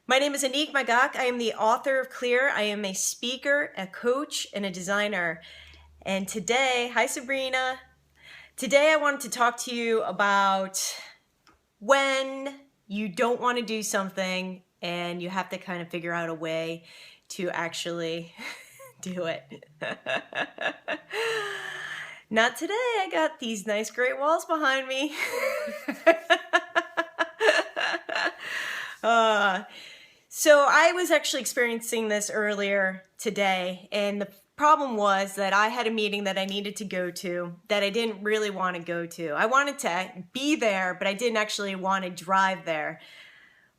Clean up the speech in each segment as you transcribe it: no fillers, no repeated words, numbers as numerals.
My name is AnnickMagac. I am the author of Clear. I am a speaker, a coach, and a designer. And today, hi Sabrina. Today I wanted to talk to you about when you don't want to do something and you have to kind of figure out a way to actually do it. Not today. I got these nice great walls behind me. So I was actually experiencing this earlier today, and the problem was that I had a meeting that I needed to go to that I didn't really want to go to. I wanted to be there, but I didn't actually want to drive there,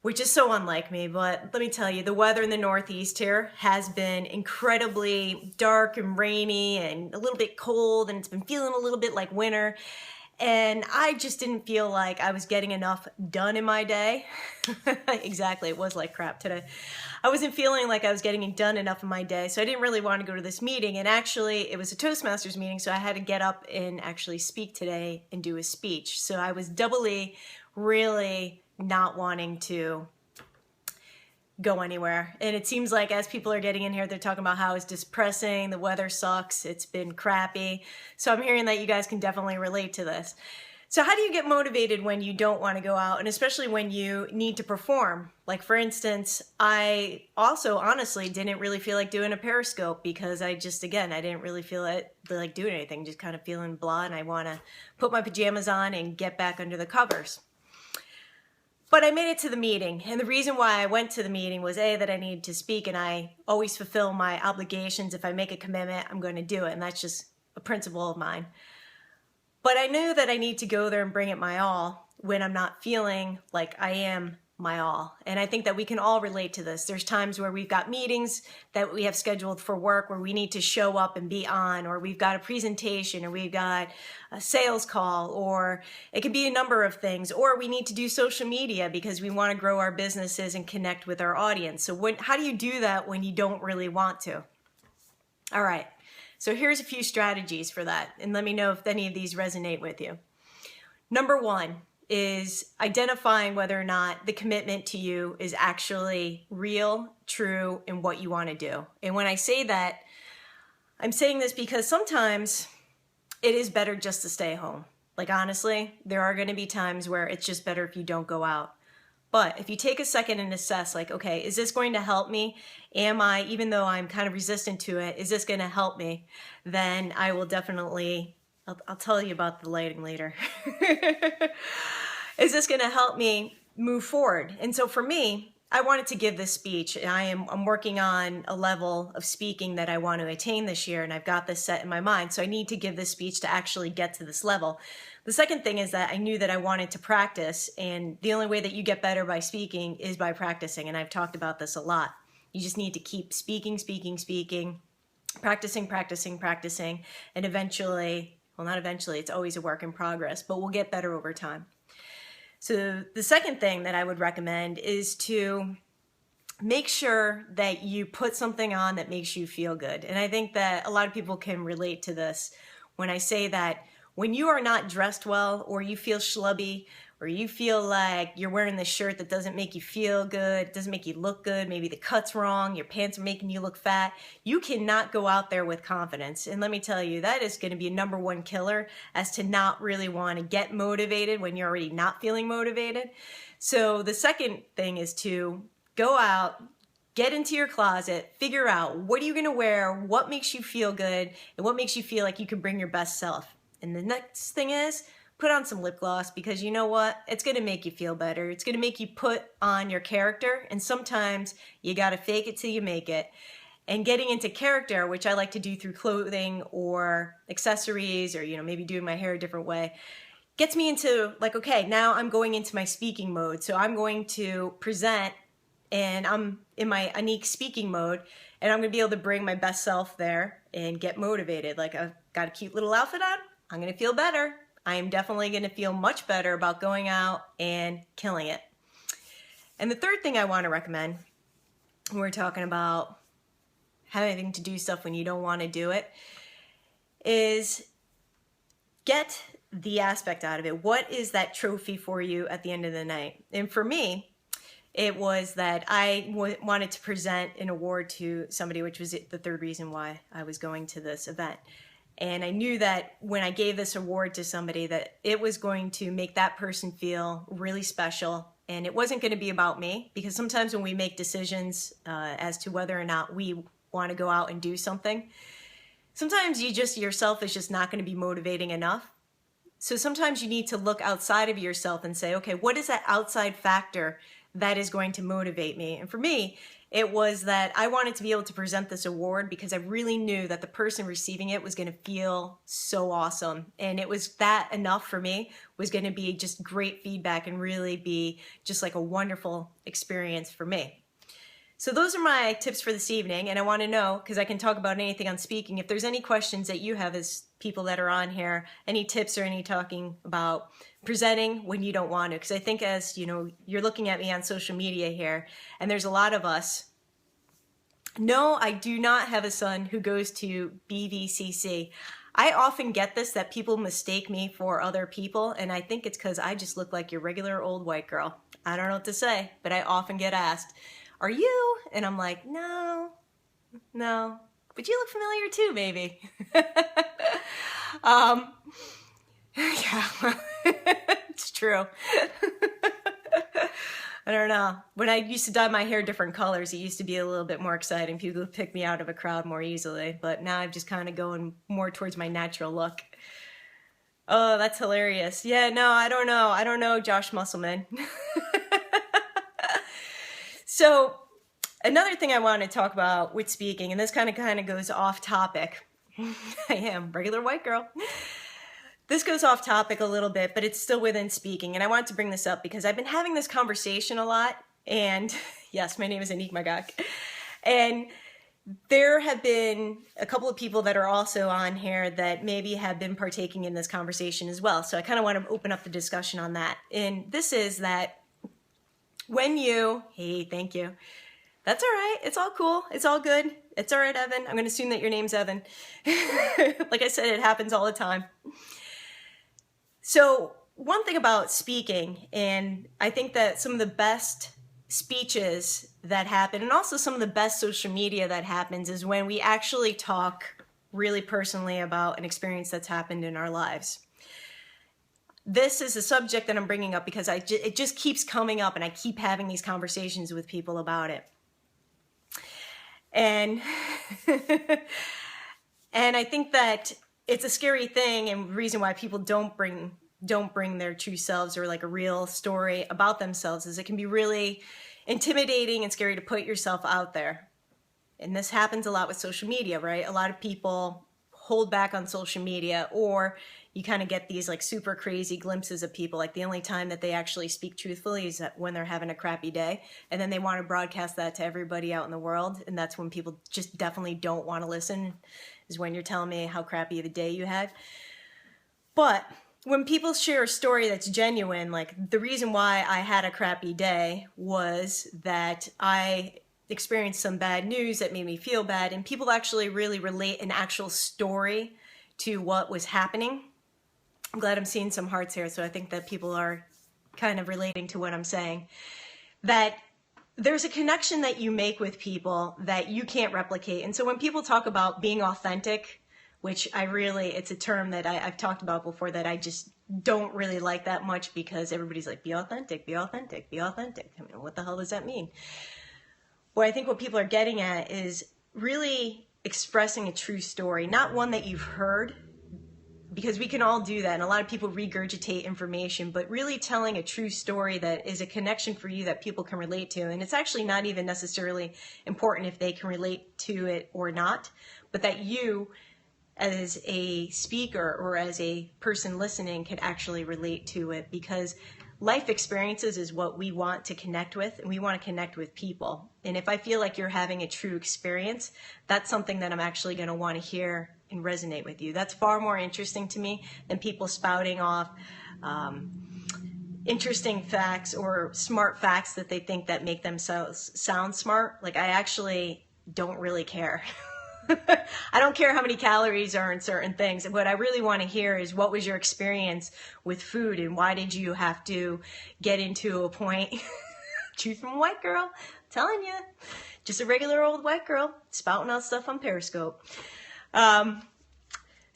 which is so unlike me. But let me tell you, the weather in the Northeast here has been incredibly dark and rainy and a little bit cold, and it's been feeling a little bit like winter. And I just didn't feel like I was getting enough done in my day. Exactly, it was like crap today. I wasn't feeling like I was getting done enough in my day, so I didn't really want to go to this meeting. And actually, it was a Toastmasters meeting, so I had to get up and actually speak today and do a speech. So I was doubly really not wanting to go anywhere. And it seems like as people are getting in here, they're talking about how it's depressing, the weather sucks, it's been crappy. So I'm hearing that you guys can definitely relate to this. So how do you get motivated when you don't want to go out, and especially when you need to perform? Like for instance, I also honestly didn't really feel like doing a Periscope because I didn't really feel like doing anything, just kind of feeling blah, and I want to put my pajamas on and get back under the covers. But I made it to the meeting, and the reason why I went to the meeting was A, that I needed to speak, and I always fulfill my obligations. If I make a commitment, I'm going to do it, and that's just a principle of mine. But I knew that I need to go there and bring it my all when I'm not feeling like I am my all. And I think that we can all relate to this. There's times where we've got meetings that we have scheduled for work where we need to show up and be on, or we've got a presentation, or we've got a sales call, or it could be a number of things, or we need to do social media because we want to grow our businesses and connect with our audience. So how do you do that when you don't really want to? All right, so here's a few strategies for that, and let me know if any of these resonate with you. Number one is identifying whether or not the commitment to you is actually real, true, and what you want to do. And when I say that, I'm saying this because sometimes it is better just to stay home. Like honestly, there are going to be times where it's just better if you don't go out. But if you take a second and assess, like, okay, is this going to help me? Even though I'm kind of resistant to it, is this going to help me? Then I will definitely, I'll tell you about the lighting later. Is this going to help me move forward? And so for me, I wanted to give this speech. I'm working on a level of speaking that I want to attain this year, and I've got this set in my mind. So I need to give this speech to actually get to this level. The second thing is that I knew that I wanted to practice, and the only way that you get better by speaking is by practicing. And I've talked about this a lot. You just need to keep speaking, practicing, and eventually, well, not eventually, it's always a work in progress, but we'll get better over time. So the second thing that I would recommend is to make sure that you put something on that makes you feel good. And I think that a lot of people can relate to this when I say that when you are not dressed well, or you feel schlubby, or you feel like you're wearing this shirt that doesn't make you feel good, it doesn't make you look good, maybe the cut's wrong, your pants are making you look fat, you cannot go out there with confidence. And let me tell you, that is going to be a number one killer as to not really want to get motivated when you're already not feeling motivated. So the second thing is to go out, get into your closet, figure out what are you going to wear, what makes you feel good, and what makes you feel like you can bring your best self. And the next thing is, put on some lip gloss, because you know what? It's going to make you feel better. It's going to make you put on your character, and sometimes you got to fake it till you make it. And getting into character, which I like to do through clothing or accessories, or maybe doing my hair a different way, gets me into like, okay, now I'm going into my speaking mode. So I'm going to present, and I'm in my Annick speaking mode, and I'm going to be able to bring my best self there and get motivated. Like, I've got a cute little outfit on, I'm going to feel better. I am definitely going to feel much better about going out and killing it. And the third thing I want to recommend, when we're talking about having to do stuff when you don't want to do it, is get the aspect out of it. What is that trophy for you at the end of the night? And for me, it was that I wanted to present an award to somebody, which was the third reason why I was going to this event. And I knew that when I gave this award to somebody, that it was going to make that person feel really special. And it wasn't going to be about me, because sometimes when we make decisions as to whether or not we want to go out and do something, sometimes yourself is just not going to be motivating enough. So sometimes you need to look outside of yourself and say, okay, what is that outside factor that is going to motivate me? And for me, it was that I wanted to be able to present this award because I really knew that the person receiving it was going to feel so awesome. And it was that enough for me, was going to be just great feedback and really be just like a wonderful experience for me. So those are my tips for this evening, and I want to know, because I can talk about anything on speaking, if there's any questions that you have as people that are on here, any tips or any talking about presenting when you don't want to. Because I think, as you know, you're looking at me on social media here, and there's a lot of us. No, I do not have a son who goes to BVCC. I often get this, that people mistake me for other people, and I think it's because I just look like your regular old white girl. I don't know what to say, but I often get asked, "Are you?" And I'm like, no, but you look familiar too, maybe. Yeah, it's true. I don't know. When I used to dye my hair different colors, it used to be a little bit more exciting. People would pick me out of a crowd more easily, but now I'm just kind of going more towards my natural look. Oh, that's hilarious. Yeah, no, I don't know, Josh Musselman. So another thing I want to talk about with speaking, and this kind of goes off topic. I am regular white girl. This goes off topic a little bit, but it's still within speaking. And I wanted to bring this up because I've been having this conversation a lot. And yes, my name is AnnickMagac. And there have been a couple of people that are also on here that maybe have been partaking in this conversation as well. So I kind of want to open up the discussion on that. And this is that when you, hey, thank you. That's all right. It's all cool. It's all good. It's all right, Evan. I'm going to assume that your name's Evan. Like I said, it happens all the time. So one thing about speaking, and I think that some of the best speeches that happen, and also some of the best social media that happens, is when we actually talk really personally about an experience that's happened in our lives. This is a subject that I'm bringing up because it just keeps coming up, and I keep having these conversations with people about it. And and I think that it's a scary thing, and the reason why people don't bring their true selves or like a real story about themselves is it can be really intimidating and scary to put yourself out there. And this happens a lot with social media, right? A lot of people hold back on social media, or you kind of get these like super crazy glimpses of people. Like the only time that they actually speak truthfully is when they're having a crappy day. And then they want to broadcast that to everybody out in the world. And that's when people just definitely don't want to listen, is when you're telling me how crappy of a day you had. But when people share a story that's genuine, like the reason why I had a crappy day was that I experienced some bad news that made me feel bad, and people actually really relate an actual story to what was happening. I'm glad I'm seeing some hearts here, so I think that people are kind of relating to what I'm saying. That there's a connection that you make with people that you can't replicate. And so when people talk about being authentic, which it's a term that I've talked about before that I just don't really like that much, because everybody's like, be authentic, be authentic, be authentic. I mean, what the hell does that mean? Well, I think what people are getting at is really expressing a true story, not one that you've heard, because we can all do that, and a lot of people regurgitate information, but really telling a true story that is a connection for you that people can relate to. And it's actually not even necessarily important if they can relate to it or not, but that you, as a speaker or as a person listening, can actually relate to it, because life experiences is what we want to connect with, and we want to connect with people. And if I feel like you're having a true experience, that's something that I'm actually going to want to hear and resonate with you. That's far more interesting to me than people spouting off interesting facts or smart facts that they think that make themselves sound smart. Like, I actually don't really care. I don't care how many calories are in certain things. What I really want to hear is, what was your experience with food, and why did you have to get into a point Truth from a white girl. I'm telling you. Just a regular old white girl spouting out stuff on Periscope. So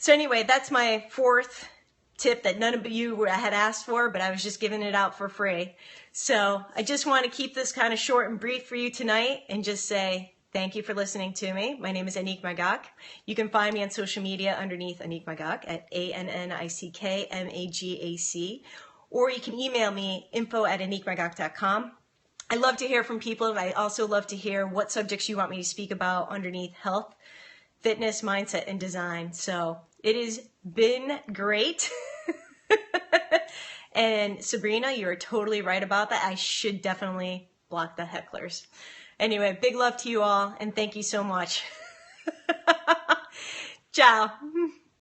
anyway, that's my fourth tip that none of you had asked for, but I was just giving it out for free. So I just want to keep this kind of short and brief for you tonight and just say thank you for listening to me. My name is AnnickMagac. You can find me on social media underneath AnnickMagac at ANNICKMAGAC, or you can email me info@AnnickMagac.com. I love to hear from people, and I also love to hear what subjects you want me to speak about underneath health, fitness, mindset, and design. So it has been great. And Sabrina, you're totally right about that. I should definitely block the hecklers. Anyway, big love to you all, and thank you so much. Ciao.